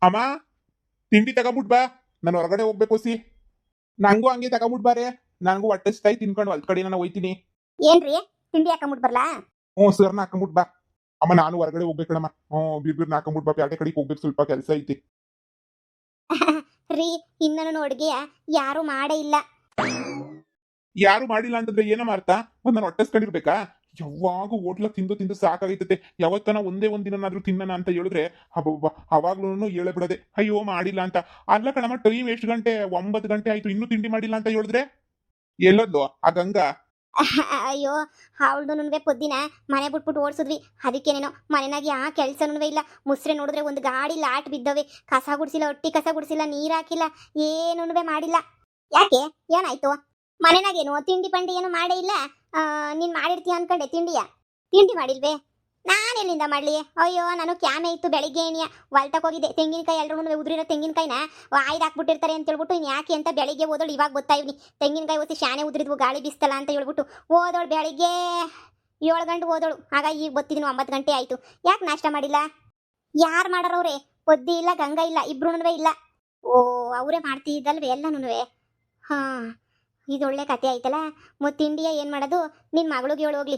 ಅಮ್ಮ ತಿಂಡಿ ತಗೊಂಬಿಟ್ ಬಾ. ನಾನು ಹೊರಗಡೆ ಹೋಗ್ಬೇಕು ಸಿ. ನಂಗೂ ಹಂಗೆ ತಗೊಂಬಿಟ್ ಬಾರೆ. ನನಗೂ ಹೊಟ್ಟೆ ಹಸ್ತಾಯ್ತು, ತಿನ್ಕೊಂಡು ಹೊಲ್ದ ಕಡೆ ನಾನು ಹೋಯ್ತೀನಿ. ಏನ್ರಿ ತಿಂಡಿ ಹಾಕೊಂಬಿಟ್ ಬರ್ಲಾ? ಹ್ಞೂ ಸರ್ನ ಹಾಕೊಂಬಿಟ್ ಬಾ. ಅಮ್ಮ ನಾನು ಹೊರಗಡೆ ಹೋಗ್ಬೇಕಣಮ್ಮ. ಬಿರ್ಬಿರ್ನ ಹಾಕೊಂಬಿಟ್ ಬಾ, ಬ್ಯಾರೆ ಕಡೆಗೆ ಹೋಗ್ಬೇಕು, ಸ್ವಲ್ಪ ಕೆಲಸ ಐತಿ. ರೀ ಇನ್ನೂ ಅಡುಗೆ ಯಾರು ಮಾಡೇ ಇಲ್ಲ. ಯಾರು ಮಾಡಿಲ್ಲ ಅಂತಂದ್ರೆ ಏನಮ್ಮ ಅರ್ಥ? ನಾನು ಹೊಟ್ಟೆ ಹಸ್ಕೊಂಡಿರ್ಬೇಕಾ? ಯಾವಾಗ ಹೋಟ್ಲಾಗ ತಿಂದು ತಿಂದು ಸಾಕಾಗೈತತೆ. ಯಾವತ್ತನ ಒಂದೇ ಒಂದ್ ದಿನನಾದ್ರೂ ತಿನ್ನಣ ಅಂತ ಹೇಳಿದ್ರೆ ಹಬ್ಬ ಅವಾಗ್ಲೂ ಹೇಳೇ ಬಿಡದೆ ಅಯ್ಯೋ ಮಾಡಿಲ್ಲ ಅಂತ. ಅಲ್ಲ ಕಣಮ್ಮ, ಟೈಮ್ ಎಷ್ಟು ಗಂಟೆ? 9 ಗಂಟೆ ಆಯ್ತು, ಇನ್ನೂ ತಿಂಡಿ ಮಾಡಿಲ್ಲ ಅಂತ ಹೇಳಿದ್ರೆ ಎಲ್ಲೋದ್ಲು ಆ ಗಂಗಾ? ಅಯ್ಯೋ ಅವಳ್ದು ಪೊದ್ದಿನ ಮನೆ ಬಿಟ್ಬಿಟ್ಟು ಓಡಿಸಿದ್ವಿ. ಅದಕ್ಕೇನೇನೋ ಮನೆನಾಗ ಯಾ ಕೆಲ್ಸನೂ ಇಲ್ಲ. ಮುಸ್ರೆ ನೋಡಿದ್ರೆ ಒಂದು ಗಾಡಿ ಲಾಟ್ ಬಿದ್ದವೆ. ಕಸ ಗುಡಿಸಿಲ್ಲ, ಒಟ್ಟಿ ಕಸ ಗುಡಿಸಿಲ್ಲ, ನೀರ್ ಹಾಕಿಲ್ಲ, ಏನೂ ಮಾಡಿಲ್ಲ. ಯಾಕೆ ಏನಾಯ್ತು? ಮನೆನಾಗೇನು ತಿಂಡಿ ಪಂಡಿ ಏನು ಮಾಡೇ ಇಲ್ಲ. ನೀನ್ ಮಾಡಿರ್ತೀಯ ಅನ್ಕೊಂಡೆ ತಿಂಡಿ ಮಾಡಿಲ್ವೇ? ನಾನು ಎಲ್ಲಿಂದ ಮಾಡ್ಲಿ? ಅಯ್ಯೋ ನಾನು ಕ್ಯಾಮೆ ಇತ್ತು ಬೆಳಿಗ್ಗೆ ಏನಿಯ ಹೊಲ್ಟಕ್ಕೆ ಹೋಗಿದ್ದೆ. ತೆಂಗಿನಕಾಯಿ ಎಲ್ಲರೂ ಉದುರಿರೋ ತೆಂಗಿನಕಾಯಿನ ಆಯ್ದು ಹಾಕ್ಬಿಟ್ಟಿರ್ತಾರೆ ಅಂತ ಹೇಳ್ಬಿಟ್ಟು ಇನ್ನು ಯಾಕೆ ಅಂತ ಬೆಳಿಗ್ಗೆ ಓದೋಳು ಇವಾಗ ಗೊತ್ತಾ ಇವ್ನಿ. ತೆಂಗಿನಕಾಯಿ ಓದಿ ಶಾನೆ ಉದುರಿದ್ವು, ಗಾಳಿ ಬಿಸ್ತಲ್ಲ ಅಂತ ಹೇಳ್ಬಿಟ್ಟು ಓದೋಳು ಬೆಳಿಗ್ಗೆ 7 ಗಂಟೆ ಓದೋಳು. ಆಗ ಈಗ ಗೊತ್ತಿದ್ದೀನಿ 9 ಗಂಟೆ ಆಯ್ತು. ಯಾಕೆ ನಾಷ್ಟ ಮಾಡಿಲ್ಲ? ಯಾರು ಮಾಡಾರವ್ರೆ? ಪೊದ್ದಿ ಇಲ್ಲ, ಗಂಗಾ ಇಲ್ಲ, ಇಬ್ರು ಇಲ್ಲ. ಓ ಅವರೇ ಮಾಡ್ತಿದ್ದಲ್ವೇ ಎಲ್ಲನೂ? ಹಾ ಇದೊಳ್ಳೆ ಕತೆ ಆಯ್ತಲ್ಲ. ಮತ್ತು ತಿಂಡಿಯ ಏನು ಮಾಡೋದು? ನಿನ್ನ ಮಗಳಿಗೆ ಹೇಳು ಹೋಗ್ಲಿ.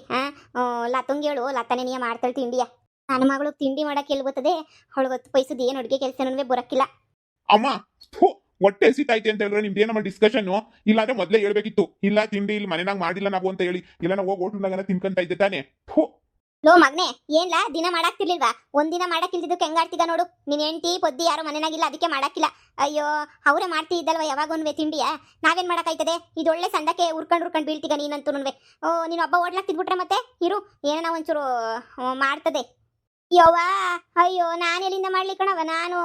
ಲತಂಗೆ ಹೇಳು, ಲತನೇ ನೀ ಮಾಡ್ತಾಳೆ ತಿಂಡಿಯ. ನನ್ನ ಮಗಳು ತಿಂಡಿ ಮಾಡಕ್ಕೆ ಎಲ್ಲಿ ಬರ್ತದೆ? ಅವಳು 10 ಪೈಸದ ಏನು ಅಡುಗೆ ಕೆಲಸನೂ ಬರೋಕ್ಕಿಲ್ಲ. ಅಮ್ಮ ಹೊಟ್ಟೆ ಹಸಿತೈತೆ ಅಂತ ಹೇಳಿದ್ರೆ ನಿಮ್ದು ಏನಮ್ಮ ಡಿಸ್ಕಷನ್? ಇಲ್ಲಾಂದ್ರೆ ಮೊದಲೇ ಹೇಳ್ಬೇಕಿತ್ತು, ಇಲ್ಲ ತಿಂಡಿ ಇಲ್ಲಿ ಮನೆನಾಗ ಮಾಡಿಲ್ಲ ನಾವು ಅಂತ ಹೇಳಿ. ಇಲ್ಲ ನಾವು ಹೋಗಿ ಹೋಟ್ಲ್ನಾಗ ತಿನ್ಕೊಂತ ಇದ್ದೆ ತಾನೆ. ಲೋ ಮಗ್ನೆ, ಏನ್ಲಾ ದಿನ ಮಾಡಾಕ್ತಿರ್ಲಿಲ್ವಾ? ಒಂದಿನ ಮಾಡಕ್ಕಿಲ್ದಿದ್ದಕ್ಕೆ ಹೆಂಗಾಡ್ತಿದ್ದ ನೋಡು. ನಿನ್ ಹೆಂಡತಿ ಪೊದ್ದಿ ಯಾರು ಮನೆನಾಗಿಲ್ಲ, ಅದಕ್ಕೆ ಮಾಡಾಕಿಲ್ಲ. ಅಯ್ಯೋ ಅವರೇ ಮಾಡ್ತಿದ್ದಲ್ವ ಯಾವಾಗೊಂದ್ವೆ ತಿಂಡಿಯ? ನಾವೇನ್ ಮಾಡಕ್ಕಾಯ್ತದೆ? ಇದೊಳ್ಳೆ ಸಂದಕ್ಕೆ ಉರ್ಕೊಂಡು ಬೀಳ್ತೀಗ ನೀನಂತೂ. ನೀನು ಒಬ್ಬ ಓಡ್ಲಾಕ್ತಿದ್ಬಿಟ್ರೆ ಮತ್ತೆ ಇರು, ಏನೋ ಒಂಚೂರು ಮಾಡ್ತದೆ. ಯವ್ವಾ ಅಯ್ಯೋ ನಾನು ಎಲ್ಲಿಂದ ಮಾಡ್ಲಿ ಕಣವ? ನಾನು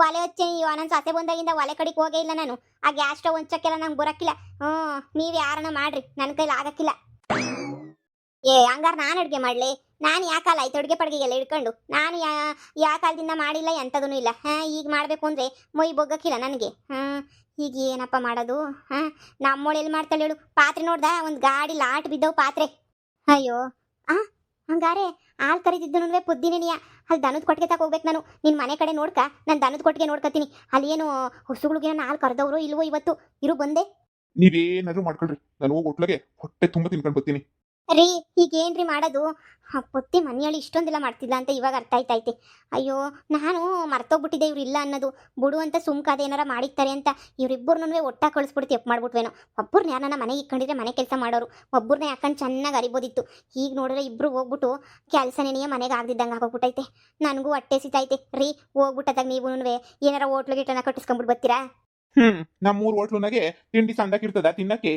ಒಲೆ ಹಚ್ಚಿ ನನ್ನ ಸೊಸೆ ಬಂದಾಗಿಂದ ಒಲೆ ಕಡೆಗೆ ಹೋಗೇ ಇಲ್ಲ ನಾನು. ಆ ಗ್ಯಾಸ್ ಸ್ಟವ್ ಹೊಂಚಕ್ಕೆಲ್ಲ ನಂಗೆ ಬರೋಕ್ಕಿಲ್ಲ. ನೀವು ಯಾರನ್ನ ಮಾಡ್ರಿ, ನನ್ನ ಕೈಲಿ ಆಗಕ್ಕಿಲ್ಲ. ಹಂಗಾರೆ ನಾನು ಅಡುಗೆ ಮಾಡಲಿ? ನಾನು ಯಾಕಲ್ಲ ಆಯ್ತು ಅಡುಗೆ ಪಡ್ಗೆಗೆಲ್ಲ ಹಿಡ್ಕೊಂಡು? ನಾನು ಯಾ ಕಾಲದಿಂದ ಮಾಡಿಲ್ಲ, ಎಂಥದೂ ಇಲ್ಲ. ಈಗ ಮಾಡಬೇಕು ಅಂದರೆ ಮೈ ಬೊಗ್ಗಕ್ಕಿಲ್ಲ ನನಗೆ. ಈಗ ಏನಪ್ಪ ಮಾಡೋದು? ನಮ್ಮೋಳು ಎಲ್ಲಿ ಮಾಡ್ತಾಳೆ ಹೇಳು? ಪಾತ್ರೆ ನೋಡ್ದ, ಒಂದು ಗಾಡಿ ಲಾಟ್ ಬಿದ್ದವು ಪಾತ್ರೆ. ಅಯ್ಯೋ ಹಂಗಾರೆ ಹಾಲು ಕರಿದಿದ್ದು ಪುದ್ದಿನೇನಿಯ ಅಲ್ಲಿ ದನದ ಕೊಟ್ಟಿಗೆ ತಕ ಹೋಗ್ಬೇಕು ನಾನು. ನಿನ್ನ ಮನೆ ಕಡೆ ನೋಡ್ಕ, ನಾನು ದನದ ಕೊಟ್ಟಿಗೆ ನೋಡ್ಕೊತೀನಿ. ಅಲ್ಲಿ ಏನು ಹೊಸುಗಳಿಗೆ ನಾನು ಹಾಲು ಕರೆದವರು ಇಲ್ವೋ ಇವತ್ತು? ಇರು ಬಂದೆ. ನೀವೇನಾದ್ರು ಮಾಡ್ಕೊಳ್ರಿ, ನಾನು ಹೋಗಿ ಹೋಟ್ಲಾಗೆ ಹೊಟ್ಟೆ ತುಂಬ ತಿನ್ಕೊಂಡು ಬರ್ತೀನಿ. ರೀ ಈಗೇನ್ರಿ ಮಾಡೋದು? ಪೊತ್ತಿ ಮನೆಯಲ್ಲಿ ಇಷ್ಟೊಂದೆಲ್ಲ ಮಾಡ್ತಿಲ್ಲ ಅಂತ ಇವಾಗ ಅರ್ಥ ಆಯ್ತೈತೆ. ಅಯ್ಯೋ ನಾನು ಮರ್ತೋಗ್ಬಿಟ್ಟಿದ್ದೆ ಇವ್ರು ಇಲ್ಲ ಅನ್ನೋದು. ಬಿಡು ಅಂತ ಸುಮ್ಕಾದ ಏನಾರ ಮಾಡಿರ್ತಾರೆ ಅಂತ. ಇವರಿಬ್ಬರನ್ನೂ ಒಟ್ಟಾಗಿ ಕಳಿಸ್ಬಿಡ್ತು, ಎಪ್ ಮಾಡ್ಬಿಟ್ವೇನೋ. ಒಬ್ಬರನ್ನ ಯಾರನ್ನ ಮನೆಗೆ ಇಟ್ಕೊಂಡಿದ್ರೆ ಮನೆ ಕೆಲಸ ಮಾಡೋರು, ಒಬ್ಬರನ್ನ ಯಾಕಂಡು ಚೆನ್ನಾಗಿ ಅರಿಬೋದಿತ್ತು. ಈಗ ನೋಡಿದ್ರೆ ಇಬ್ಬರು ಹೋಗ್ಬಿಟ್ಟು ಕೆಲಸನೇನೆಯೇ ಮನೆಗೆ ಆಗ್ದಿದ್ದಂಗೆ ಆಗೋಗ್ಬಿಟ್ಟೈತೆ. ನನಗೂ ಹೊಟ್ಟೆ ಸಿತೈತೆ ರೀ. ಹೋಗ್ಬಿಟ್ಟದಾಗ ನೀವು ಏನಾರ ಹೋಟ್ಲು ಗಿಟ್ಟನ ಕಟ್ಟಿಸ್ಕೊಂಡ್ಬಿಟ್ಟು ಬರ್ತೀರಾ? ನಮ್ಮೂರ್ ಹೋಟ್ಲುನಾಗೆ ತಿಂಡಿ ಸಂದಕ್ಕಿರ್ತದ ತಿನ್ನಕ್ಕೆ?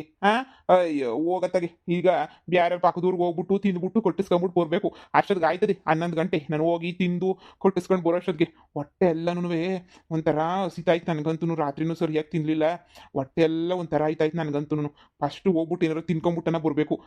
ಅಯ್ಯೋ ಹೋಗತ್ತಾಗೆ. ಈಗ ಬ್ಯಾರೆ ಪಕ್ಕದೂರ್ಗೆ ಹೋಗ್ಬಿಟ್ಟು ತಿಂದ್ಬಿಟ್ಟು ಕೊಟ್ಟಿಸ್ಕೊಂಡ್ಬಿಟ್ಟು ಬರ್ಬೇಕು. ಅಷ್ಟೊತ್ತಿಗೆ ಆಯ್ತದೆ 11 ಗಂಟೆ. ನಾನು ಹೋಗಿ ತಿಂದು ಕೊಟ್ಟಿಸ್ಕೊಂಡು ಬರೋಷ್ಟೊತ್ತಿಗೆ ಹೊಟ್ಟೆ ಎಲ್ಲನೂ ಒಂಥರ ಹಸಿತಾಯ್ತು ನನಗಂತೂ. ರಾತ್ರಿನೂ ಸರಿಯಾಗಿ ತಿನ್ನಲಿಲ್ಲ, ಹೊಟ್ಟೆ ಎಲ್ಲ ಒಂಥರ ಆಯ್ತಾಯ್ತು ನನಗಂತೂ. ಫಸ್ಟು ಹೋಗ್ಬಿಟ್ಟು ಏನಾರು ತಿನ್ಕೊಂಬಿಟ್ಟನ ಬರಬೇಕು.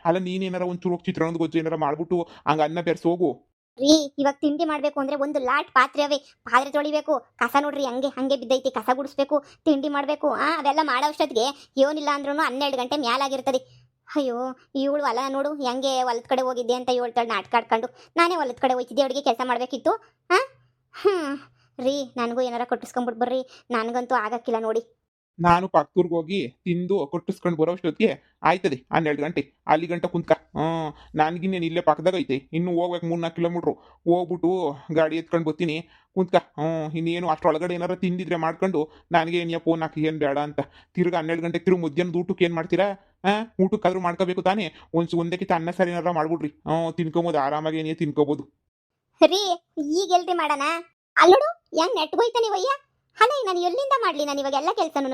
ಅಲ್ಲ ನೀನೇನಾರ ಒಂಚೂರು ಹೋಗಿ ಚಿತ್ರಾನ್ನದ ಗೊಜ್ಜು ಏನಾರ ಮಾಡ್ಬಿಟ್ಟು ಹಂಗೆ ಅನ್ನ ಬೆರೆಸೋಗು. ರೀ ಇವಾಗ ತಿಂಡಿ ಮಾಡಬೇಕು ಅಂದರೆ ಒಂದು ಲಾಟ್ ಪಾತ್ರೆ ಅವೆ. ಪಾತ್ರೆ ತೊಳಿಬೇಕು, ಕಸ ನೋಡ್ರಿ ಹಂಗೆ ಬಿದ್ದೈತಿ, ಕಸ ಗುಡಿಸ್ಬೇಕು, ತಿಂಡಿ ಮಾಡಬೇಕು. ಅವೆಲ್ಲ ಮಾಡೋ ಅಷ್ಟೊತ್ತಿಗೆ ಏನಿಲ್ಲ ಅಂದ್ರೂ 12 ಗಂಟೆ ಮ್ಯಾಲಾಗಿರ್ತದೆ. ಅಯ್ಯೋ ಇವಳು ಹೊಲ ನೋಡು ಹೆಂಗೆ ಹೊಲದ ಕಡೆ ಹೋಗಿದ್ದೆ ಅಂತ ಹೇಳ್ತಾಳೆ ನಾಟಕ ಆಡ್ಕೊಂಡು. ನಾನೇ ಹೊಲದ ಕಡೆ ಹೋಗ್ತಿದ್ದೆ, ಅಡುಗೆ ಕೆಲಸ ಮಾಡಬೇಕಿತ್ತು. ರೀ ನನಗೂ ಏನಾರ ಕೊಟ್ಟಿಸ್ಕೊಂಬಿಟ್ಟು ಬರ್ರಿ, ನನಗಂತೂ ಆಗಕ್ಕಿಲ್ಲ ನೋಡಿ. ನಾನು ಪಕ್ಕದೂರ್ಗೆ ಹೋಗಿ ತಿಂದು ಕೊಟ್ಟಿಸ್ಕೊಂಡು ಬರೋಷ್ಟೊತ್ತಿಗೆ ಆಯ್ತದೆ 12 ಗಂಟೆ. ಅಲ್ಲಿ ಗಂಟ ಕುಂತ್ಕ. ನನಗಿನ್ನೇನು ಇಲ್ಲೇ ಪಕ್ಕದಾಗ ಐತೆ, ಇನ್ನು ಹೋಗ್ಬೇಕು 3-4 ಕಿಲೋಮೀಟ್ರು. ಹೋಗ್ಬಿಟ್ಟು ಗಾಡಿ ಎತ್ಕೊಂಡು ಬರ್ತೀನಿ, ಕುಂತ್ಕ. ಇನ್ನೇನು ಅಷ್ಟರೊಳಗಡೆ ಏನಾರು ತಿಂದಿದ್ರೆ ಮಾಡ್ಕೊಂಡು ನನಗೆ ಏನಿಯ ಫೋನ್ ಹಾಕಿ ಏನು ಬೇಡ ಅಂತ. ತಿರ್ಗಿ 12 ಗಂಟೆಗೆ ತಿರುಗಿ ಮಧ್ಯಾಹ್ನದ ಊಟಕ್ಕೆ ಏನು ಮಾಡ್ತೀರಾ? ಊಟಕ್ಕಾದ್ರೂ ಮಾಡ್ಕೋಬೇಕು ತಾನೇ. ಒಂದಕ್ಕಿಂತ ಅನ್ನ ಸಾರು ಏನಾರ ಮಾಡ್ಬಿಡ್ರಿ, ತಿನ್ಕೊಬೋದು ಆರಾಮಾಗಿ, ಏನೇ ತಿನ್ಕೋಬೋದು. ರೀ ಈಗ ಎಲ್ರಿ ಮಾಡೋಣ? ಅಲ್ಲೋಡು ಹೆಂಗ್ ನೆಟ್ಗೋಯ್ತಾನೆ ವಯ್ಯ. ಅಲ್ಲ ನಾನು ಎಲ್ಲಿಂದ ಮಾಡಲಿ? ನಾನು ಇವಾಗ ಎಲ್ಲ ಕೆಲಸನೂ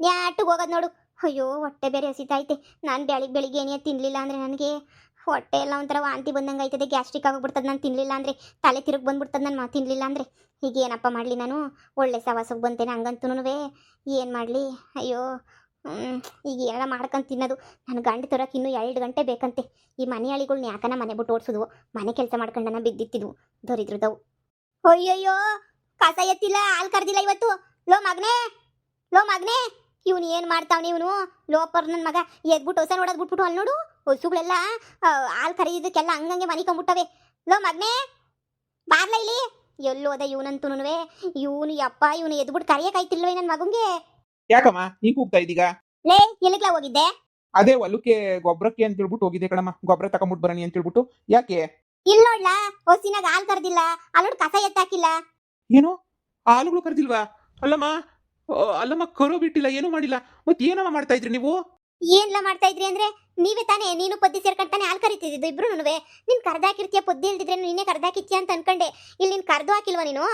ನ್ಯಾಟಿಗೆ ಹೋಗೋದು ನೋಡು. ಅಯ್ಯೋ ಹೊಟ್ಟೆ ಬೇರೆ ಹಸಿತೈತೆ. ನಾನು ಬೆಳಿಗ್ಗೆ ಏನೇ ತಿನ್ನಲಿಲ್ಲ ಅಂದರೆ ನನಗೆ ಹೊಟ್ಟೆ ಎಲ್ಲ ಒಂಥರ ವಾಂತಿ ಬಂದಂಗೆ ಆಯ್ತದೆ, ಗ್ಯಾಸ್ಟ್ರಿಕ್ ಆಗೋಗ್ಬಿಡ್ತದೆ. ನಾನು ತಿನ್ನಲಿಲ್ಲ ಅಂದರೆ ತಲೆ ತಿರುಗಿ ಬಂದ್ಬಿಡ್ತದೆ ನಾನು ತಿನ್ನಲಿಲ್ಲ ಅಂದರೆ. ಈಗ ಏನಪ್ಪ ಮಾಡಲಿ ನಾನು? ಒಳ್ಳೆ ಸವಾಸಕ್ಕೆ ಬಂತೇನೆ ಹಂಗಂತೂ. ಏನು ಮಾಡಲಿ? ಅಯ್ಯೋ ಈಗ ಏನಾರ ಮಾಡ್ಕೊಂಡು ತಿನ್ನೋದು. ನನ್ನ ಗಂಡು ತರೋಕೆ ಇನ್ನೂ 2 ಗಂಟೆ ಬೇಕಂತೆ. ಈ ಮನೆ ಹಳಿಗಳ್ನ ಯಾಕನ ಮನೆ ಬಿಟ್ಟು ಓಡಿಸೋದು? ಮನೆ ಕೆಲಸ ಮಾಡ್ಕೊಂಡನ ಬಿದ್ದಿತ್ತಿದ್ವು ದರಿದ್ರದವು. ಅಯ್ಯಯ್ಯೋ ಕಸ ಎತ್ತಿಲ್ಲ, ಹಾಲು ಕರ್ದಿಲ್ಲ ಇವತ್ತು. ಲೋ ಮಗನೇ ಇವನು ಏನು ಮಾಡ್ತಾವನಿ? ಇವನು ಲೋಪರ್ ನನ್ನ ಮಗ. ಎದ್ಬಿಟ್ಟು ಹೊಸ ನೋಡೋದು ಬಿಟ್ಬಿಟ್ಟು ಅಲ್ಲಿ ನೋಡು ಹೊಸುಗಳೆಲ್ಲ ಹಾಲು ಕರೀದಕ್ಕೆಲ್ಲ ಹಂಗಂಗೆ ಮನಿಕೊಂಬಿಟ್ಟವೆ. ಲೋ ಮಗನೇ ಬಾರ್ಲ ಇಲ್ಲಿ. ಎಲ್ಲೋದ ಇವನಂತೂನುವೆ. ಇವನು ಯಪ್ಪ ಇವನು ಎದ್ಬಿಟ್ಟು ಕರಿಯಕ್ಕಾಯ್ತಿಲ್ವೇ ನನ್ನ ಮಗಂಗೆ. ಯಾಕಮ್ಮ ಹಿಂಗ್ ಕೂಗ್ತಾ ಇದೀಗ? ಲೇ ಎಲ್ಲಿಗ್ಲಾ ಹೋಗಿದ್ದೆ? ಅದೇ ಹೊಲಕ್ಕೆ ಗೊಬ್ಬರಕ್ಕೆ ಅಂತ ಹೇಳ್ಬಿಟ್ಟು ಹೋಗಿದ್ದೆ ಕಣಮ್ಮ, ಗೊಬ್ಬರ ತಗೊಂಬಿಟ್ಟು ಬರಣಿ ಅಂತ ಹೇಳ್ಬಿಟ್ಟು. ಯಾಕೆ? ಇಲ್ ನೋಡ್ಲಾ ಹೊಸಿನಾಗ ಹಾಲ್ ಕರ್ದಿಲ್ಲ, ಅಲ್ಲೋಡ್ ಕಸ ಎತ್ತಾಕಿಲ್ಲ. ಏನು ಹಾಲುಗಳು ಕರೆದಿಲ್ವಾ? ಅಲ್ಲಮ್ಮ ಅಲ್ಲಮ್ಮ ಕರು ಬಿಟ್ಟಿಲ್ಲ, ಏನು ಮಾಡಿಲ್ಲ, ಮತ್ತೆ ಏನಮ್ಮ ಮಾಡ್ತಾ ಇದ್ರಿ ನೀವು? ಏನ್ಲ ಮಾಡ್ತಾ ಇದ್ರಿ ಅಂದ್ರೆ ನೀವೇ ತಾನೇ, ನೀನು ಪದ್ದಿ ಸೇರ್ಕೊಂಡ್ತಾನೆ ಹಾಲ್ ಕರಿತಿದ್ದು ಇಬ್ರುನುವೆ. ನೀನ್ ಕರ್ದಾಕಿರ್ತೀಯ, ಪದ್ದಿ ಇಲ್ದಿದ್ರೆ ನೀನೇ ಕರ್ದಾಕಿತ್ತೀಯ ಅಂತ ಅನ್ಕಂಡೆ. ಇಲ್ಲಿ ನೀನ್ ಕರ್ದು ಹಾಕಿಲ್ವಾ ನೀನು?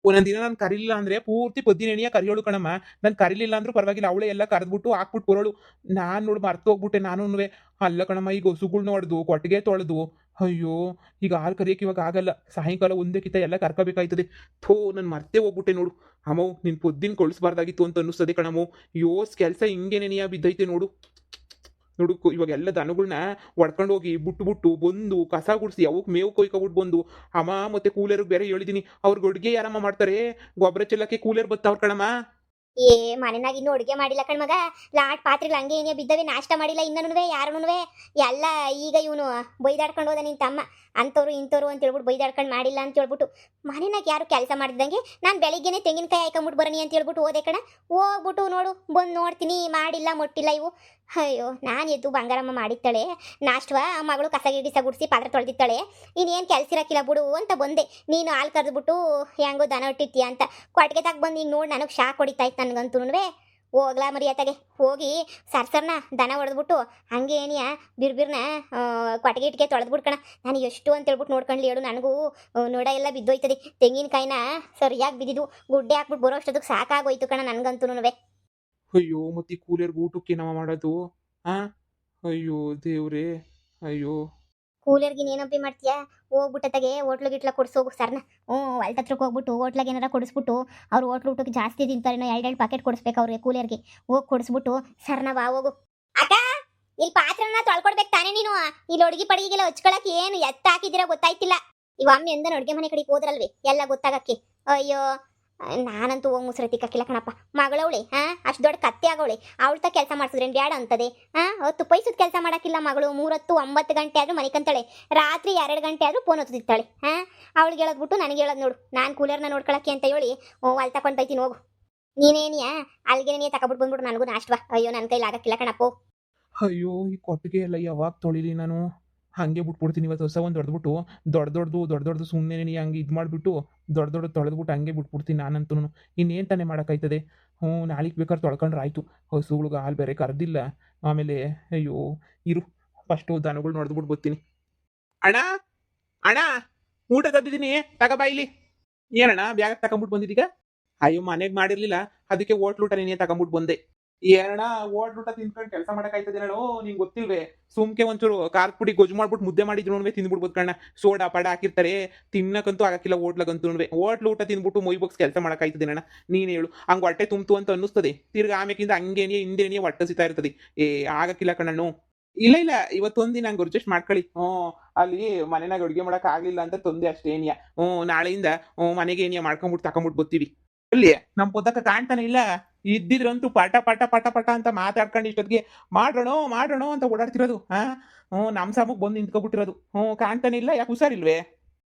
ಒಂದೊಂದ್ ದಿನ ನಾನು ಕರಿಲಿಲ್ಲ ಅಂದ್ರೆ ಪೂರ್ತಿ ಪದ್ದಿ ನೆನೆಯ ಕರಿಯೋಳು ಕಣಮ್ಮ. ನಾನು ಕರಿಲಿಲ್ಲ ಅಂದ್ರೂ ಪರವಾಗಿಲ್ಲ, ಅವಳೇ ಎಲ್ಲ ಕರೆದ್ಬಿಟ್ಟು ಹಾಕ್ಬಿಟ್ಟು ಬರೋಳು. ನಾನ್ ನೋಡಿ ಮರ್ತು ಹೋಗ್ಬಿಟ್ಟೆ ನಾನು. ಅಲ್ಲ ಕಣಮ್ಮ, ಈಗ ಹಸುಗಳ್ನ ಹೊಡೆದು ಕೊಟ್ಟಿಗೆ ತೊಳೆದು, ಅಯ್ಯೋ ಈಗ ಹಾಲು ಕರಿಯಕ್ಕೆ ಇವಾಗ ಆಗಲ್ಲ. ಸಾಯಂಕಾಲ ಒಂದೇ ಕಿತ್ತ ಎಲ್ಲ ಕರ್ಕೋಬೇಕಾಯ್ತದೆ. ಥೋ ನಾನು ಮರ್ತೇ ಹೋಗ್ಬಿಟ್ಟೆ ನೋಡು. ಅಮ್ಮವ್ ನಿನ್ ಪೊದ್ದಿನ ಕೊಳಿಸ್ಬಾರ್ದಾಗಿತ್ತು ಅಂತ ಅನ್ನಿಸ್ತದೆ ಕಣಮ್ಮವ್. ಯೋಸ್ ಕೆಲಸ ಹಿಂಗೆ ನೆನೆಯ ಬಿದ್ದೈತೆ ನೋಡು. ನೋಡು ಇವಾಗ ಎಲ್ಲ ದನಗಳನ್ನ ಹೊಡ್ಕೊಂಡು ಹೋಗಿ ಬಿಟ್ಟು ಬಂದು ಕಸ ಗುಡಿಸಿ ಅವಕ್ಕೆ ಮೇವು ಕೊಯ್ಕೊಬಿಟ್ಟು ಬಂದು ಅಮ್ಮ ಮತ್ತೆ ಕೂಲರ್ಗೆ ಬೇರೆ ಹೇಳಿದೀನಿ. ಅವ್ರಿಗೆ ಅಡುಗೆ ಯಾರಮ್ಮ ಮಾಡ್ತಾರೆ? ಗೊಬ್ಬರ ಚೆಲ್ಲಕ್ಕೆ ಕೂಲರ್ ಬತ್ತಾವ್ರ ಕಣಮ್ಮ. ಏ ಮನೆನಾಗ ಇನ್ನು ಅಡುಗೆ ಮಾಡಿಲ್ಲ ಕಣ್ಮಗ. ಲಾಟ್ ಪಾತ್ರೆಗಳು ಹಂಗೆ ಏನೇ ಬಿದ್ದವೆ, ನಾಷ್ಟ ಮಾಡಿಲ್ಲ ಇನ್ನೂ ಯಾರೂನುವೆ. ಎಲ್ಲ ಈಗ ಇವನು ಬೈದಾಡ್ಕೊಂಡು ಹೋದ ನಿನ್ ತಮ್ಮ. ಅಂಥವ್ರು ಇಂಥವ್ರು ಅಂತ ಹೇಳ್ಬಿಟ್ಟು ಬೈದಾಡ್ಕೊಂಡು ಮಾಡಿಲ್ಲ ಅಂತ ಹೇಳ್ಬಿಟ್ಟು ಮನೆನಾಗ ಯಾರು ಕೆಲಸ ಮಾಡಿದಂಗೆ ನಾನು ಬೆಳಿಗ್ಗೆನೆ ತೆಂಗಿನಕಾಯಿ ಹಾಕೊಂಬಿಟ್ಟು ಬರೋನಿ ಅಂತ ಹೇಳ್ಬಿಟ್ಟು ಹೋದೆ ಕಣ. ಹೋಗ್ಬಿಟ್ಟು ನೋಡು ಬಂದು ನೋಡ್ತೀನಿ ಮಾಡಿಲ್ಲ ಮೊಟ್ಟಿಲ್ಲ ಇವು. ಅಯ್ಯೋ ನಾನು ಎದ್ದು ಬಂಗಾರಮ್ಮ ಮಾಡಿತ್ತಾಳೆ ನಾಷ್ಟವ, ಮಗಳು ಕಸ ಗಿಡಿಸ ಗುಡಿಸಿ ಪಾತ್ರೆ ತೊಳೆದಿತ್ತಾಳೆ. ಇನ್ನೇನು ಕೆಲಸ ಇರಕ್ಕಿಲ್ಲ ಬಿಡು ಅಂತ ಬಂದೆ. ನೀನು ಹಾಲು ಕರೆದ್ಬಿಟ್ಟು ಹೆಂಗೋ ದನ ಹೊಟ್ಟಿತ್ತೀಯ ಅಂತ ಕೊಟ್ಟಿಗೆ ತಗ ಬಂದು ಈಗ ನೋಡಿ ನನಗೆ ಶಾಕ್ ಹೊಡಿತಾಯ್ತು ನನಗಂತೂ. ಹೋಗ್ಲಾ ಮರಿಯಾತಾಗೆ ಹೋಗಿ ಸರ್ಸರ್ನ ದನ ಹೊಡೆದ್ಬಿಟ್ಟು ಹಂಗೆ ಏನಿಯ ಬಿರ್ಬಿರ್ನ ಕೊಟ್ಟಿಗೆ ಇಟ್ಗೆ ತೊಳೆದ್ಬಿಟ್ಕಣ. ನಾನು ಎಷ್ಟು ಅಂತ ಹೇಳ್ಬಿಟ್ಟು ನೋಡ್ಕೊಂಡ್ಲಿ ಹೇಳು. ನನಗೂ ನೋಡ ಎಲ್ಲ ಬಿದ್ದೋಯ್ತದೆ. ತೆಂಗಿನಕಾಯಿನ ಸರಿಯಾಗಿ ಬಿದ್ದಿದ್ದು ಗುಡ್ಡೆ ಹಾಕ್ಬಿಟ್ಟು ಬರೋ ಅಷ್ಟೊತ್ತಿಗೆ ಸಾಕಾಗೋಯ್ತು ಕಣ ನನಗಂತೂ. ಅಯ್ಯೋ ಮತ್ತೆ ಈ ಕೂಲರ್ಗೆ ಊಟಕ್ಕೆ ನಮ್ಮ ಮಾಡೋದು? ಆ ಅಯ್ಯೋ ದೇವ್ರೇ, ಅಯ್ಯೋ. ಕೂಲರ್ಗೆ ಏನಪ್ಪಿ ಮಾಡ್ತೀಯಾ? ಹೋಗ್ಬಿಟ್ಟತ್ತಾಗೆ ಹೋಟ್ಲು ಗಿಟ್ಲ ಕೊಡ್ಸೋಗು ಸರ್ನ. ಹೊಲ್ತತ್ರಕ್ಕೆ ಹೋಗ್ಬಿಟ್ಟು ಹೋಟ್ಲಾಗ ಏನಾರ ಕೊಡಿಸ್ಬಿಟ್ಟು ಅವ್ರು ಹೋಟ್ಲು ಊಟಕ್ಕೆ ಜಾಸ್ತಿ ತಿಂತಾರೇನೋ, ಎರಡು ಪ್ಯಾಕೆಟ್ ಕೊಡಿಸ್ಬೇಕು ಅವ್ರಿಗೆ ಕೂಲರ್ಗೆ. ಹೋಗಿ ಕೊಡಿಸ್ಬಿಟ್ಟು ಸರ್ನ ಬಾ ಹೋಗು. ಅಕ್ಕ ಇಲ್ಲಿ ಪಾತ್ರನ ತೊಳ್ಕೊಡ್ಬೇಕು ತಾನೇ ನೀನು? ಇಲ್ಲಿ ಅಡುಗೆ ಪಡಿಗೆಲ್ಲ ಹಚ್ಕೊಳಕ್ಕೆ ಏನು ಎತ್ತ ಹಾಕಿದಿರ ಗೊತ್ತಾಯ್ತಿಲ್ಲ. ಇವ ಅಮ್ಮ ಎಂದನು ಅಡುಗೆ ಮನೆ ಕಡೆಗೆ ಹೋದ್ರಲ್ವಿ ಎಲ್ಲ ಗೊತ್ತಾಗಕ್ಕೆ. ಅಯ್ಯೋ ನಾನಂತೂ ಹೋಗಿ ಮುಸ್ರೆ ತಿಕ್ಕಾಕಿಲ್ಲ ಕಣಪ್ಪ. ಮಗಳವಳೆ ಅಷ್ಟು ದೊಡ್ಡ ಕತ್ತೆ ಆಗೋಳೆ. ಅವಳ್ತ ಕೆಲಸ ಮಾಡಿಸಿದ್ರೇನು ಬ್ಯಾಡ ಅಂತದೆ? 10 ಪೈಸದ ಕೆಲಸ ಮಾಡೋಕ್ಕಿಲ್ಲ ಮಗಳು. 3-9 ಗಂಟೆ ಆದರೂ ಮನಿಕಂತಾಳೆ, ರಾತ್ರಿ 2 ಗಂಟೆ ಆದರೂ ಫೋನ್ ಹೊತ್ತಿತ್ತಾಳೆ. ಅವಳಿಗೆ ಹೇಳೋದ್ಬಿಟ್ಟು ನನಗೆ ಹೇಳೋದು ನೋಡು. ನಾನು ಕೂಲರ್ನ ನೋಡ್ಕೊಳಕ್ಕೆ ಅಂತ ಹೇಳಿ ಅಲ್ಲಿ ತಗೊಂಡು ಬೈತೀನಿ ಹೋಗು. ನೀನೇನಿಯಾ ಅಲ್ಲಿಗೆ ನೀ ತಗೊಬಿಟ್ಟು ಬಂದ್ಬಿಟ್ಟು ನನಗೂ ನಾಷ್ಟವಾ. ಅಯ್ಯೋ ನನ್ನ ಕೈಲಿ ಆಗಕ್ಕಿಲ್ಲ ಕಣಪ್ಪು. ಅಯ್ಯೋ ಈ ಕೊಟ್ಟಿಗೆ ಎಲ್ಲ ಯಾವಾಗ ತೊಳಿಲಿ ನಾನು? ಹಂಗೆ ಬಿಟ್ಬಿಡ್ತೀನಿ ಇವತ್ತು. ಹೊಸ ಒಂದು ಹೊಡೆದ್ಬಿಟ್ಟು ದೊಡ್ಡ ಸುಮ್ಮನೆ ನೀ ಹಂಗೆ ಇದು ಮಾಡಿಬಿಟ್ಟು ದೊಡ್ಡ ತೊಳೆದ್ಬಿಟ್ಟು ಹಂಗೆ ಬಿಟ್ಬಿಡ್ತೀನಿ ನಾನಂತೂ. ಇನ್ನೇನು ತಾನೇ ಮಾಡೋಕ್ಕಾಯ್ತದೆ? ನಾಳೆಗೆ ಬೇಕಾದ್ರೆ ತೊಳ್ಕೊಂಡ್ರೆ ಆಯಿತು. ಹಸುಗಳ್ಗೆ ಹಾಲು ಬೇರೆ ಕರೆದಿಲ್ಲ. ಆಮೇಲೆ ಅಯ್ಯೋ ಇರು ಫಸ್ಟು ದನಗಳು ನೋಡ್ದ್ಬಿಟ್ಟು ಬರ್ತೀನಿ. ಅಣ್ಣ ಅಣ್ಣ ಊಟ ತಂದಿದ್ದೀನಿ, ತಗೋಬಾ ಇಲ್ಲಿ. ಏನಣ್ಣ ಬ್ಯಾಗ್ ತಗೊಂಬಿಟ್ಟು ಬಂದಿದ್ದೀಗ? ಅಯ್ಯೋ ಮನೆಗೆ ಮಾಡಿರ್ಲಿಲ್ಲ, ಅದಕ್ಕೆ ಹೋಟ್ಲೂಟ ನೀನೇ ತಗೊಂಬಿಟ್ಟು ಬಂದೆ. ಏನಣ್ಣ ಹೋಟ್ಲೂಟ ತಿನ್ಕೊಂಡು ಕೆಲಸ ಮಾಡೋಕ್ಕಾಯ್ತದೆ ಹೇಳು? ನಿಂಗೆ ಗೊತ್ತಿಲ್ವೇ? ಸುಮ್ಕೆ ಒಂಚೂರು ಖಾರದ ಪುಡಿ ಗೊಜ್ಜು ಮಾಡ್ಬಿಟ್ಟು ಮುದ್ದೆ ಮಾಡಿದ್ರು ತಿಂದ್ಬಿಡ್ಬೋದು ಕಣ್ಣ. ಸೋಡಾ ಪಾಡ ಹಾಕಿರ್ತಾರೆ, ತಿನ್ನಕ್ಕಂತೂ ಆಗಕ್ಕಿಲ್ಲ ಹೋಟ್ಲಾಗಂತೂ. ಹೋಟ್ಲು ಊಟ ತಿಂದ್ಬಿಟ್ಟು ಮೊಯ್ ಬಾಕ್ಸ್ ಕೆಲಸ ಮಾಡೋಕ್ಕಾಯ್ತದೆ ಅಣ್ಣ? ನೀನು ಹೇಳು. ಹಂಗೆ ಹೊಟ್ಟೆ ತುಂಬ್ತು ಅಂತ ಅನ್ನಿಸ್ತದೆ, ತಿರ್ಗಿ ಆಮೇಕಿಂದ ಹಂಗೇನಿಯೇ ಹಿಂದೇನಿಯೇ ಹೊಟ್ಟೆ ಸಿಗ್ತಾ ಇರ್ತದೆ. ಆಗಕ್ಕಿಲ್ಲ ಕಣ್ಣು. ಇಲ್ಲ ಇವತ್ತೊಂದಿನ ಹಂಗೆ ಅಡ್ಜಸ್ಟ್ ಮಾಡ್ಕೊಳ್ಳಿ. ಅಲ್ಲಿ ಮನೆನಾಗ ಅಡುಗೆ ಮಾಡಕ್ ಆಗ್ಲಿಲ್ಲ ಅಂತ ತೊಂದೆ ಅಷ್ಟೇ ಏನಿಯಾ. ನಾಳೆಯಿಂದ ಮನೆಗೆ ಏನಿಯಾ ಮಾಡ್ಕೊಂಬಿಟ್ಟು ತಕೊಂಬಿಟ್ಟು ಬರ್ತೀವಿ. ಅಲ್ಲಿ ನಮ್ಮ ಪೊದ್ದಕ್ಕ ಕಾಣ್ತಾನೆ ಇಲ್ಲ. ಇದ್ದಿದ್ರಂತೂ ಪಟ ಅಂತ ಮಾತಾಡ್ಕೊಂಡು ಇಷ್ಟೊತ್ತಿಗೆ ಮಾಡೋಣ ಅಂತ ಓಡಾಡ್ತಿರೋದು. ನಮ್ಮ ಸಾಮಗ್ ಬಂದು ನಿಂತ್ಕೊಬಿಟ್ಟಿರೋದು. ಕಾಣ್ತಾನೆ ಇಲ್ಲ. ಯಾಕೆ ಹುಷಾರಿಲ್ವೇ?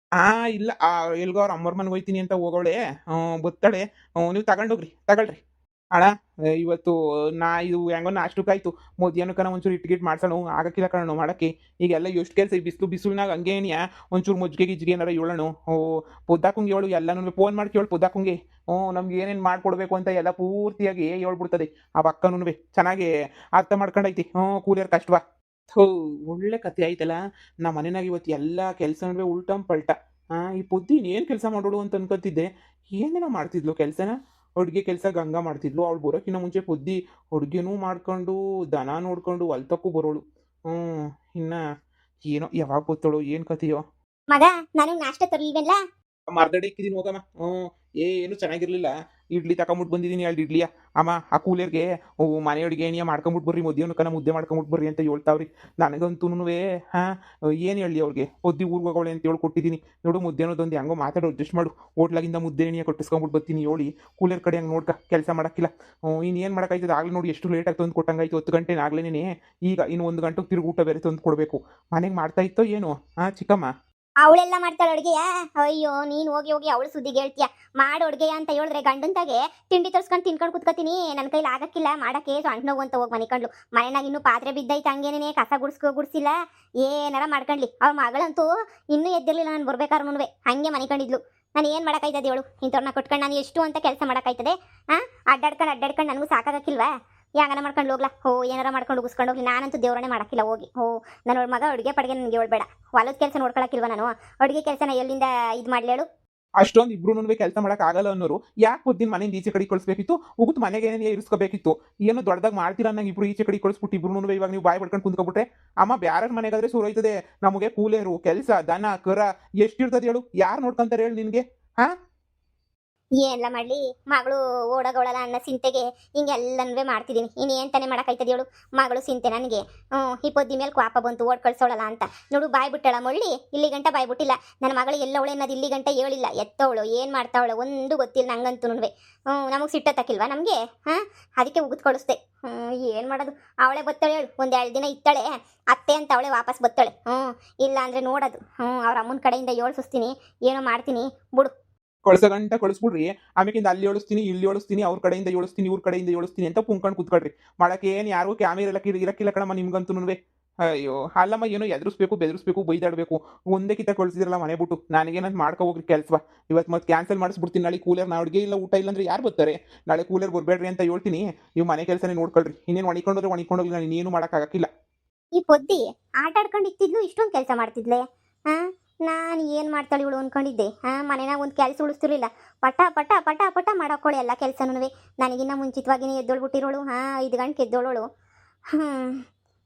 ಇಲ್ಲ ಎಲ್ಗೋ ಅವ್ರ ಅಮ್ಮವ್ರ ಮನೆಗೆ ಹೋಯ್ತೀನಿ ಅಂತ ಹೋಗೋಳೆ. ಬತ್ತಾಳೆ. ನೀವು ತಗೊಳ್ರಿ ಅಣ್ಣ. ಇವತ್ತು ಇದು ಹೆಂಗೋ ನಾಷ್ಟಕ್ಕಾಯ್ತು. ಮಧ್ಯಾಹ್ನಕ್ಕನ ಒಂಚೂರು ಇಟ್ಗಿಟ್ ಮಾಡ್ಸೋಣ. ಆಗಕ್ಕಿಲ್ಲ ಕಣೋ ಮಾಡಕ್ಕೆ. ಈಗೆಲ್ಲ ಎಷ್ಟು ಕೆಲಸ ಈ ಬಿಸಿಲ್ನಾಗ ಹಂಗೇನಿಯಾ ಒಂಚೂರು ಮಜ್ಜಿಗೆ ಗಿಜ್ಜಿಗೆ ಏನಾರ ಹೇಳೋಣ. ಪೊದ್ದಾಕಂಗೆ ಹೇಳು, ಎಲ್ಲನೂ ಫೋನ್ ಮಾಡಿ ಕೇಳು ಪೊದ್ದಾಕಂಗೆ. ನಮ್ಗೆ ಏನೇನು ಮಾಡ್ಕೊಡ್ಬೇಕು ಅಂತ ಎಲ್ಲ ಪೂರ್ತಿಯಾಗಿ ಹೇಳ್ಬಿಡ್ತದೆ ಆ ಅಕ್ಕನೂ. ಚೆನ್ನಾಗಿ ಅರ್ಥ ಮಾಡ್ಕೊಂಡೈತಿ. ಕೂಲಿಯರ್ ಕಷ್ಟವಾ. ಒಳ್ಳೆ ಕತೆ ಆಯ್ತಲ್ಲ. ನಮ್ಮ ಮನೆಯಾಗ ಇವತ್ತು ಎಲ್ಲ ಕೆಲಸನೂ ಉಲ್ಟಂ ಪಲ್ಟ. ಈ ಪೊದ್ದಿ ಏನು ಕೆಲಸ ಮಾಡೋಳು ಅಂತ ಅನ್ಕೊತಿದ್ದೆ. ಏನೇನೋ ಮಾಡ್ತಿದ್ಲು ಕೆಲಸನ. ಅಡುಗೆ ಕೆಲಸ ಗಂಗಾ ಮಾಡ್ತಿದ್ಲು. ಅವಳು ಬರೋಕ್ಕಿಂತ ಮುಂಚೆ ಪೊದ್ದಿ ಅಡುಗೆನೂ ಮಾಡ್ಕೊಂಡು ದನ ನೋಡ್ಕೊಂಡು ಹೊಲ್ತಕ್ಕೂ ಬರೋಳು. ಇನ್ನು ಏನೋ ಯಾವಾಗ ಗೊತ್ತೋಳು ಏನು ಕತೆಯೋ. ಮಗ ನಾನು ನಾಷ್ಟ ತರಲಿಲ್ವೇನ್ಲ? ಮರ್ದಡೆ ಇಕ್ಕಿದ್ದೀನಿ ಹೋಗಮ್ಮ. ಏನು ಚೆನ್ನಾಗಿರ್ಲಿಲ್ಲ. ಇಡ್ಲಿ ತಗೊಂಬಿಟ್ಟು ಬಂದಿದ್ದೀನಿ 2 ಇಡ್ಲಿಯ. ಅಮ್ಮ ಆ ಕೂಲರ್ಗೆ ಮನೆ ಅಡುಗೆ ಏನಿಯ ಮಾಡ್ಕೊಂಬಿಟ್ಟು ಬರ್ರಿ, ಮಧ್ಯಾಹ್ನಕ್ಕನ ಮುದ್ದೆ ಮಾಡ್ಕೊಂಬಿಟ್ಟು ಬರ್ರಿ ಅಂತ ಹೇಳ್ತಾವ್ರಿ. ನನಗಂತೂ ಏನು ಹೇಳಿ ಅವ್ರಿಗೆ? ಪೊದ್ದಿ ಊರಿಗೆ ಹೋಗೋಳೆ ಅಂತ ಹೇಳಿ ಕೊಟ್ಟಿದ್ದೀನಿ ನೋಡು. ಮುದ್ದೆನೋದೊಂದು ಹೆಂಗೋ ಮಾತಾಡೋ ಅಡ್ಜಸ್ಟ್ ಮಾಡು. ಹೋಟ್ಲಾಗಿಂದ ಮುದ್ದೆ ಏನಿಯ ಕೊಟ್ಟಿಸ್ಕೊಂಬಿಟ್ಟು ಬರ್ತೀನಿ ಹೇಳಿ. ಕೂಲರ್ ಕಡೆ ಹಂಗೆ ನೋಡ್ಕ ಕೆಲಸ ಮಾಡೋಕ್ಕಿಲ್ಲ. ಇನ್ನೇನು ಮಾಡೋಕ್ಕಾಯ್ತದೆ? ಆಗಲಿ ನೋಡಿ ಎಷ್ಟು ಲೇಟಾಗಿ ತಂದು ಕೊಟ್ಟಂಗಾಯ್ತು. 10 ಗಂಟೆ ಆಗ್ಲೇನೇ. ಈಗ ಇನ್ನು 1 ಗಂಟೆಗೆ ತಿರುಗಿ ಊಟ ಬೇರೆ ತಂದು ಕೊಡಬೇಕು. ಮನೆಗೆ ಮಾಡ್ತಾ ಇತ್ತೋ ಏನು ಚಿಕ್ಕಮ್ಮ? ಅವಳೆಲ್ಲ ಮಾಡ್ತಾಳೆ ಅಡುಗೆಯ. ಅಯ್ಯೋ ನೀನ್ ಹೋಗಿ ಹೋಗಿ ಅವಳು ಸುದ್ದಿಗೆ ಹೇಳ್ತೀಯ. ಮಾಡು ಅಡುಗೆಯ ಅಂತ ಹೇಳಿದ್ರೆ ಗಂಡಂತಾಗೆ ತಿಂಡಿ ತರ್ಸ್ಕೊಂಡು ತಿನ್ಕೊಂಡು ಕುತ್ಕೋತೀನಿ. ನನ್ನ ಕೈಲಿ ಆಗಕ್ಕಿಲ್ಲ ಮಾಡಕ್ಕೆ, ಸೊಂಟ ನೋವು ಅಂತ ಹೋಗಿ ಮನಿಕಂಡ್ಲು. ಮನೆಯಾಗ ಇನ್ನೂ ಪಾತ್ರೆ ಬಿದ್ದೈತೆ ಹಂಗೇನೇ, ಕಸ ಗುಡಿಸಿಲ್ಲ, ಏನಾರ ಮಾಡ್ಕೊಂಡ್ಲಿ. ಅವ್ಳ ಮಗಳಂತೂ ಇನ್ನೂ ಎದ್ದಿರ್ಲಿಲ್ಲ ನಾನು ಬರ್ಬೇಕಾದ್ರೂ ಹಂಗೆ ಮನಿಕೊಂಡಿದ್ಲು. ನಾನು ಏನು ಮಾಡೋಕ್ಕಾಯ್ತದೆ ಹೇಳು, ಇಂಥವ್ರನ್ನ ಕೊಟ್ಕೊಂಡು ನಾನು ಎಷ್ಟು ಅಂತ ಕೆಲಸ ಮಾಡೋಕ್ಕಾಯ್ತದೆ? ಅಡ್ಡಾಡ್ಕೊಂಡು ನನಗೂ ಸಾಕಾಗಕ್ಕಿಲ್ವಾ? ಯಾಗಾನ ಮಾಡ್ಕೊಂಡು ಹೋಗ್ಲಾ, ಏನಾರ ಮಾಡ್ಕೊಂಡು ಉಗಿಸ್ಕೊಂಡು ಹೋಗ್ಲಿ. ನಾನಂತೂ ದೇವ್ರನ್ನೇ ಮಾಡಕ್ಕಿಲ್ಲ ಹೋಗಿ. ನನ್ನ ಮಗ ಅಡುಗೆ ಪಡ್ಗೆ ನನಗೆ ಹೇಳ್ಬೇಡ. ಹೊಲದ ಕೆಲಸ ನೋಡ್ಕೊಳಕ್ಕಿಲ್ವ ನಾನು? ಅಡುಗೆ ಕೆಲಸನ ಎಲ್ಲಿಂದ ಇದು ಮಾಡ್ಲಿ ಹೇಳು? ಅಷ್ಟೊಂದು ಇಬ್ರು ಕೆಲಸ ಮಾಡಕ್ ಆಗಲ್ಲ ಅನ್ನೋರು ಯಾಕೆ ಬುದ್ದಿನ ಮನೆಯಿಂದ ಈಚೆ ಕಡೆ ಕಳಿಸ್ಬೇಕಿತ್ತು? ಉಗುತ್ ಮನೆಗೆ ಏನೇ ಇರಿಸ್ಕೋಬೇಕಿತ್ತು. ಏನೋ ದೊಡ್ಡದಾಗ ಮಾಡ್ತೀರಾ ನಂಗೆ ಇಬ್ರು ಈಚೆ ಕಡೆ ಕಳಿಸ್ಬಿಟ್ಟು ಇಬ್ರು ಇವಾಗ ನೀವು ಬಾಯಿ ಬಡ್ಕೊಂಡು ಕುಂತ್ಕೊಬಿಟ್ರೆ ಅಮ್ಮ ಬ್ಯಾರ ಮನೆಗಾದ್ರೆ ಸುರೋಯ್ತದೆ. ನಮಗೆ ಕೂಲೇರು ಕೆಲಸ ದನ ಕರ ಎಷ್ಟಿರ್ತದೆ ಹೇಳು? ಯಾರು ನೋಡ್ಕೊಂತಾರೆ ಹೇಳು ನಿನ್ಗೆ? ಹಾ, ಏನೆಲ್ಲ ಮಾಡ್ಲಿ, ಮಗಳು ಓಡಗೋಳಲ್ಲ ಅನ್ನೋ ಸಿಂತೆಗೆ ಹಿಂಗೆಲ್ಲನೂ ಮಾಡ್ತಿದ್ದೀನಿ. ಇನ್ನೇನು ತಾನೇ ಮಾಡೋಕ್ಕಾಯ್ತದೆ ಹೇಳು? ಮಗಳು ಸಿಂತೆ ನನಗೆ. ಈ ಪೊದ್ದಿ ಮೇಲೆ ಕ್ವಾಪ ಬಂತು ಓಡ್ ಕಳ್ಸೋಳಲ್ಲ ಅಂತ. ನೋಡು ಬಾಯ್ ಬಿಟ್ಟಳ ಮೊಳ್ಳಿ, ಇಲ್ಲಿ ಗಂಟ ಬಾಯ್ ಬಿಟ್ಟಿಲ್ಲ. ನನ್ನ ಮಗಳು ಎಲ್ಲವಳೆ ಅನ್ನೋದು ಇಲ್ಲಿ ಗಂಟ ಹೇಳಿಲ್ಲ. ಎತ್ತವಳು ಏನು ಮಾಡ್ತಾವಳು ಒಂದು ಗೊತ್ತಿಲ್ಲ ನಂಗಂತೂ. ನಮಗೆ ಸಿಟ್ಟತ್ತಕ್ಕಿಲ್ವಾ ನಮಗೆ? ಅದಕ್ಕೆ ಉಗಿದು ಕಳಿಸ್ದೆ. ಏನು ಮಾಡೋದು? ಅವಳೇ ಬತ್ತಾಳೆ ಹೇಳು. ಒಂದು 2 ದಿನ ಇತ್ತಾಳೆ ಅತ್ತೆ ಅಂತ ಅವಳೇ ವಾಪಸ್ ಬತ್ತಾಳೆ. ಇಲ್ಲ ಅಂದರೆ ನೋಡೋದು. ಅವ್ರ ಅಮ್ಮನ ಕಡೆಯಿಂದ ಸುಸ್ತೀನಿ, ಏನೋ ಮಾಡ್ತೀನಿ ಬಿಡು. ಕಳ್ಸಗಂಟ ಕಳಿಸ್ಬಿಡ್ರಿ. ಆಮೇಕಿಂದ ಅಲ್ಲಿ ಏಳಿಸ್ತೀನಿ, ಇಲ್ಲಿ ಏಳಿಸ್ತೀನಿ, ಅವ್ರ ಕಡೆಯಿಂದ ಏಳಿಸ್ತೀನಿ, ಇವ್ರ ಕಡೆಯಿಂದ ಏಳಿಸ್ತೀನಿ ಅಂತ ಪುಂಕೊಂಡು ಕುತ್ಕೊಳ್ರಿ. ಮಾಡಕ್ಕೆ ಏನು ಯಾರಿಗೂ ಕ್ಯಾಮೇರಾ ಇರಕ್ಕಿಲ್ಲ ಕಣಮ್ಮ ನಿಮ್ಗಂತೂ. ಅಯ್ಯೋ ಅಲ್ಲಮ್ಮ, ಏನೋ ಎದುರಿಸ್ಬೇಕು ಬೆದರಿಸ್ಬೇಕು ಬೈದಾಡಬೇಕು. ಒಂದೇ ಕಿತ್ತ ಕಳಿಸಿದ್ರಲ್ಲ ಮನೆ ಬಿಟ್ಟು. ನನಗೇನಂತ ಮಾಡ್ಕೊ ಹೋಗ್ರಿ ಕೆಲಸ. ಇವತ್ತು ಮತ್ತೆ ಕ್ಯಾನ್ಸಲ್ ಮಾಡಿಸ್ಬಿಡ್ತೀನಿ. ನಾಳೆ ಕೂಲರ್ ಅಡುಗೆ ಇಲ್ಲ ಊಟ ಇಲ್ಲ ಅಂದ್ರೆ ಯಾರು ಬರ್ತಾರೆ? ನಾಳೆ ಕೂಲರ್ ಬರಬೇಡ್ರಿ ಅಂತ ಹೇಳ್ತೀನಿ. ನೀವು ಮನೆ ಕೆಲಸನೇ ನೋಡ್ಕೊಳ್ರಿ. ಇನ್ನೇನು ಒಣಿಕೊಂಡೋಗ್ಲಿ, ನಾನು ಇನ್ನೇನು ಮಾಡೋಕ್ಕಾಗಕ್ಕಿಲ್ಲ. ಈ ಪೊದ್ದಿ ಆಟ ಆಡ್ಕೊಂಡು ಇತ್ತಿದ್ಲು, ಇಷ್ಟೊಂದು ಕೆಲಸ ಮಾಡ್ತಿದ್ಲೆ. ನಾನು ಏನು ಮಾಡ್ತಾಳೆ ಇವಳು ಅಂದ್ಕೊಂಡಿದ್ದೆ. ಮನೆಯಾಗ ಒಂದು ಕೆಲಸ ಉಳಿಸ್ತಿರ್ಲಿಲ್ಲ. ಪಟ ಪಟ ಪಟ ಪಟ ಮಾಡೋಕೊಳ್ಳಿ ಎಲ್ಲ ಕೆಲಸನೂ. ನನಗಿನ್ನ ಮುಂಚಿತವಾಗಿನೇ ಎದ್ದೋಳ್ಬಿಟ್ಟಿರೋಳು. 5 ಗಂಟೆಗೆ ಎದ್ದೋಳೋಳು.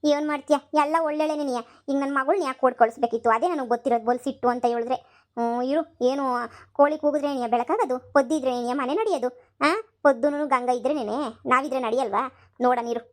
ಏನು ಮಾಡ್ತೀಯ? ಎಲ್ಲ ಒಳ್ಳೆಳೆ ನೀನು. ಈಗ ನನ್ನ ಮಗಳನ್ನ ಯಾಕೆ ಕೊಡ್ ಕಳಿಸ್ಬೇಕಿತ್ತು? ಅದೇ ನನಗೆ ಗೊತ್ತಿರೋದು ಬೋಲ್ ಸಿಟ್ಟು ಅಂತ ಹೇಳಿದ್ರೆ. ಇರು, ಏನು ಕೋಳಿ ಕೂಗಿದ್ರೆ ನೀ ಬೆಳಕಾಗೋದು? ಪೊದ್ದಿದ್ರೆ ನೀ ಮನೆ ನಡೆಯೋದು? ಪೊದ್ದುನು ಗಂಗ ಇದ್ರೆ ನಾವಿದ್ರೆ ನಡೆಯಲ್ವಾ? ನೋಡ ನೀರು.